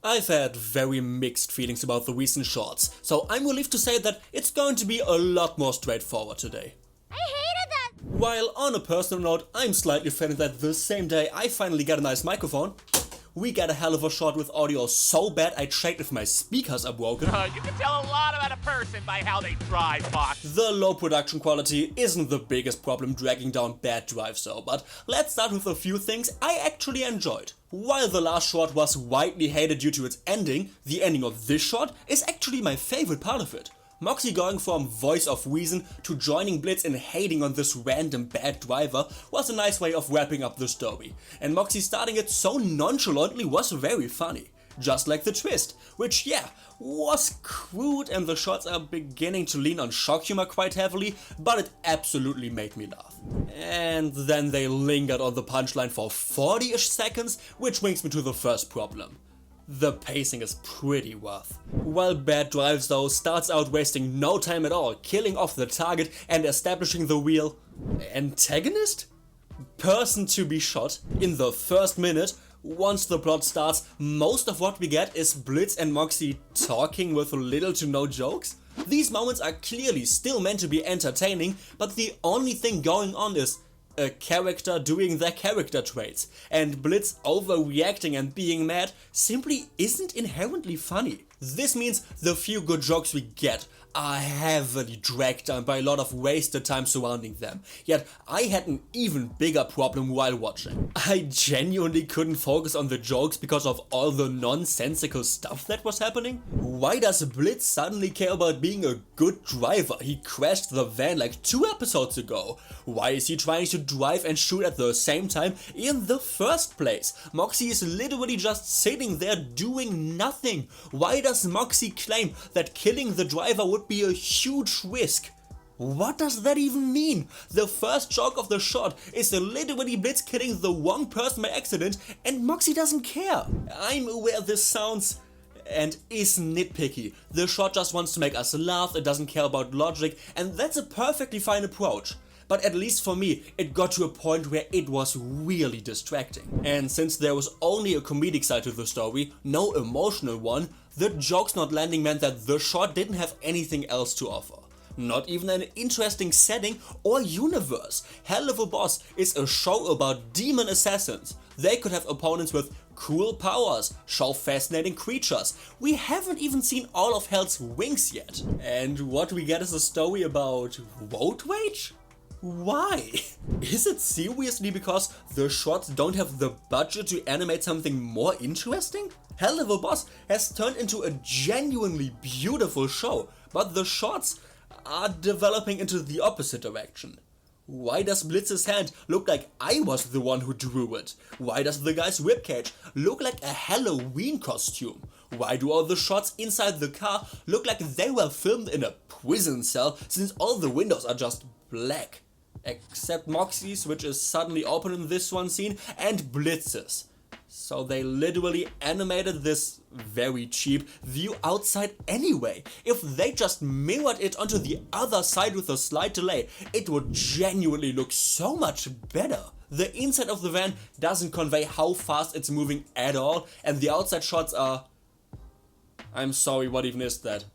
I've had very mixed feelings about the recent shorts, so I'm relieved to say that it's going to be a lot more straightforward today. I hated that! While on a personal note, I'm slightly offended that the same day I finally get a nice microphone, we get a hell of a shot with audio so bad I checked if my speakers are broken. You can tell a lot about a person by how they drive, Mox. The low production quality isn't the biggest problem dragging down bad Drivezo, but let's start with a few things I actually enjoyed. While the last short was widely hated due to its ending, the ending of this short is actually my favorite part of it. Moxxie going from voice of reason to joining Blitz and hating on this random bad driver was a nice way of wrapping up the story, and Moxxie starting it so nonchalantly was very funny. Just like the twist, which was crude and the shots are beginning to lean on shock humor quite heavily, but it absolutely made me laugh. And then they lingered on the punchline for 40-ish seconds, which brings me to the first problem. The pacing is pretty rough. While Bad Drivezo starts out wasting no time at all, killing off the target and establishing the real antagonist? Person to be shot in the first minute. Once the plot starts, most of what we get is Blitz and Moxxie talking with little to no jokes. These moments are clearly still meant to be entertaining, but the only thing going on is a character doing their character traits, and Blitz overreacting and being mad simply isn't inherently funny. This means the few good jokes we get are heavily dragged down by a lot of wasted time surrounding them, yet I had an even bigger problem while watching. I genuinely couldn't focus on the jokes because of all the nonsensical stuff that was happening. Why does Blitz suddenly care about being a good driver? He crashed the van like 2 episodes ago. Why is he trying to drive and shoot at the same time in the first place? Moxxie is literally just sitting there doing nothing. Why does Moxxie claim that killing the driver would be a huge risk? What does that even mean? The first joke of the shot is literally Blitz killing the wrong person by accident and Moxxie doesn't care. I'm aware this sounds and is nitpicky. The shot just wants to make us laugh, it doesn't care about logic, and that's a perfectly fine approach. But at least for me, it got to a point where it was really distracting. And since there was only a comedic side to the story, no emotional one, the jokes not landing meant that the short didn't have anything else to offer. Not even an interesting setting or universe. Helluvas is a show about demon assassins. They could have opponents with cool powers, show fascinating creatures. We haven't even seen all of Hell's wings yet. And what we get is a story about road rage? Why? Is it seriously because the shots don't have the budget to animate something more interesting? Helluvas has turned into a genuinely beautiful show, but the shots are developing into the opposite direction. Why does Blitz's hand look like I was the one who drew it? Why does the guy's ribcage look like a Halloween costume? Why do all the shots inside the car look like they were filmed in a prison cell since all the windows are just black? Except Moxxie's, which is suddenly open in this one scene, and Blitz's. So they literally animated this very cheap view outside anyway. If they just mirrored it onto the other side with a slight delay, it would genuinely look so much better. The inside of the van doesn't convey how fast it's moving at all, and the outside shots are... I'm sorry, what even is that?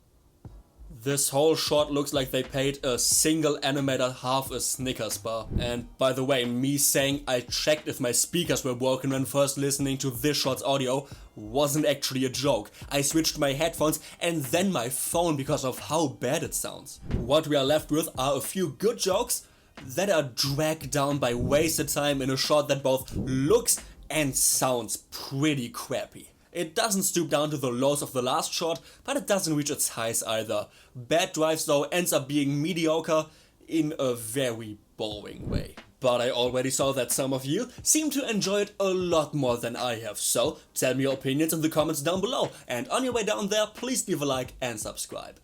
This whole shot looks like they paid a single animator half a Snickers bar. And by the way, me saying I checked if my speakers were broken when first listening to this shot's audio wasn't actually a joke. I switched my headphones and then my phone because of how bad it sounds. What we are left with are a few good jokes that are dragged down by wasted time in a shot that both looks and sounds pretty crappy. It doesn't stoop down to the lows of the last shot, but it doesn't reach its highs either. Bad Drivezo ends up being mediocre in a very boring way. But I already saw that some of you seem to enjoy it a lot more than I have, so tell me your opinions in the comments down below, and on your way down there, please leave a like and subscribe.